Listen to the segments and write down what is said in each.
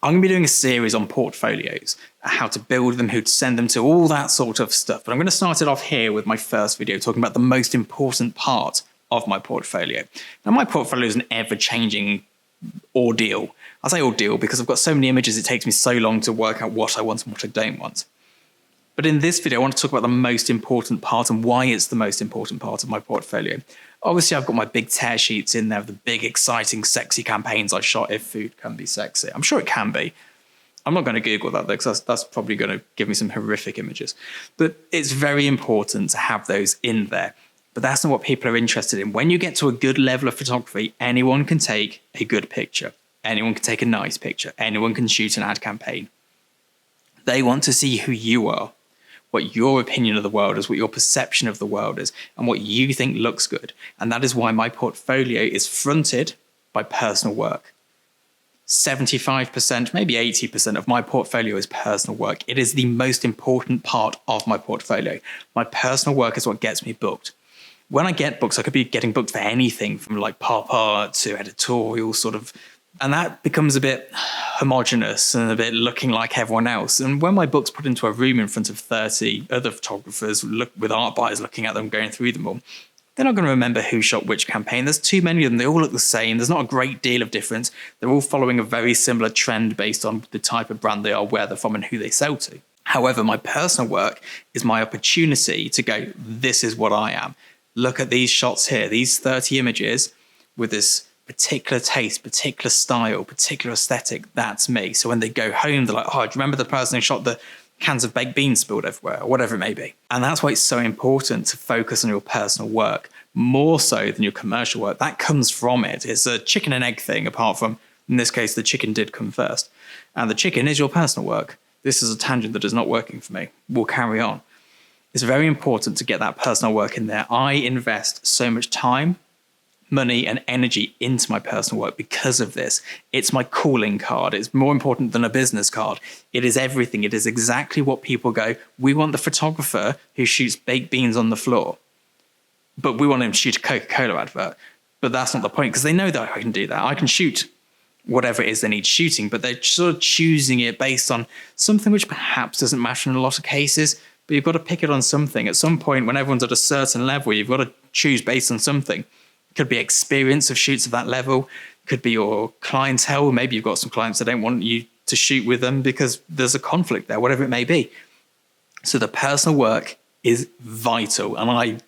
I'm going to be doing a series on portfolios, how to build them, who to send them to, all that sort of stuff. But I'm going to start it off here with my first video talking about the most important part of my portfolio. Now, my portfolio is an ever-changing ordeal. I say ordeal because I've got so many images, it takes me so long to work out what I want and what I don't want. But in this video, I want to talk about the most important part and why it's the most important part of my portfolio. Obviously, I've got my big tear sheets in there, the big, exciting, sexy campaigns I shot if food can be sexy. I'm sure it can be. I'm not going to Google that, though, because that's probably going to give me some horrific images. But it's very important to have those in there. But that's not what people are interested in. When you get to a good level of photography, anyone can take a good picture. Anyone can take a nice picture. Anyone can shoot an ad campaign. They want to see who you are, what your opinion of the world is, what your perception of the world is, and what you think looks good. And that is why my portfolio is fronted by personal work. 75%, maybe 80% of my portfolio is personal work. It is the most important part of my portfolio. My personal work is what gets me booked. When I get books, I could be getting booked for anything from like pop art to editorial sort of, and that becomes a bit homogenous and a bit looking like everyone else. And when my book's put into a room in front of 30 other photographers with art buyers looking at them, going through them all, they're not going to remember who shot which campaign. There's too many of them. They all look the same. There's not a great deal of difference. They're all following a very similar trend based on the type of brand they are, where they're from, and who they sell to. However, my personal work is my opportunity to go, this is what I am. Look at these shots here, these 30 images with this particular taste, particular style, particular aesthetic. That's me. So when they go home, they're like, oh, do you remember the person who shot the cans of baked beans spilled everywhere, or whatever it may be? And that's why it's so important to focus on your personal work, more so than your commercial work. That comes from it. It's a chicken and egg thing, apart from, in this case, the chicken did come first. And the chicken is your personal work. This is a tangent that is not working for me. We'll carry on. It's very important to get that personal work in there. I invest so much time, money and energy into my personal work because of this. It's my calling card. It's more important than a business card. It is everything. It is exactly what people go, we want the photographer who shoots baked beans on the floor, but we want him to shoot a Coca-Cola advert. But that's not the point, because they know that I can do that. I can shoot whatever it is they need shooting, but they're sort of choosing it based on something which perhaps doesn't matter in a lot of cases, but you've got to pick it on something. At some point, when everyone's at a certain level, you've got to choose based on something. Could be experience of shoots of that level, could be your clientele. Maybe you've got some clients that don't want you to shoot with them because there's a conflict there, whatever it may be. So the personal work is vital. And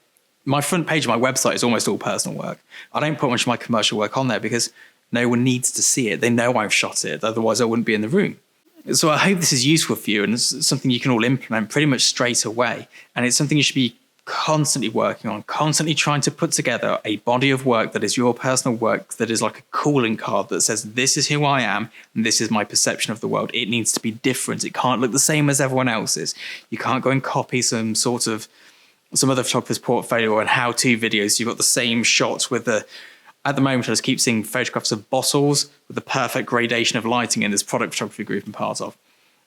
my front page of my website is almost all personal work. I don't put much of my commercial work on there because no one needs to see it. They know I've shot it, otherwise I wouldn't be in the room. So I hope this is useful for you, and it's something you can all implement pretty much straight away. And it's something you should be constantly working on, constantly trying to put together a body of work that is your personal work, that is like a calling card that says, this is who I am and this is my perception of the world. It needs to be different. It can't look the same as everyone else's. You can't go and copy some other photographer's portfolio and how-to videos. You've got the same shots with at the moment I just keep seeing photographs of bottles with the perfect gradation of lighting in this product photography group I'm part of.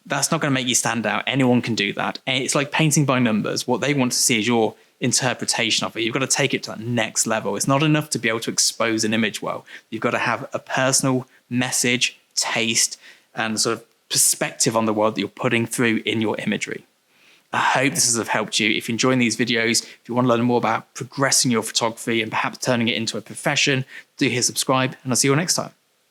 That's not going to make you stand out. Anyone can do that. It's like painting by numbers. What they want to see is your interpretation of it. You've got to take it to that next level. It's not enough to be able to expose an image well. You've got to have a personal message, taste, and sort of perspective on the world that you're putting through in your imagery. I hope this has helped you. If you're enjoying these videos, if you want to learn more about progressing your photography and perhaps turning it into a profession, do hit subscribe, and I'll see you all next time.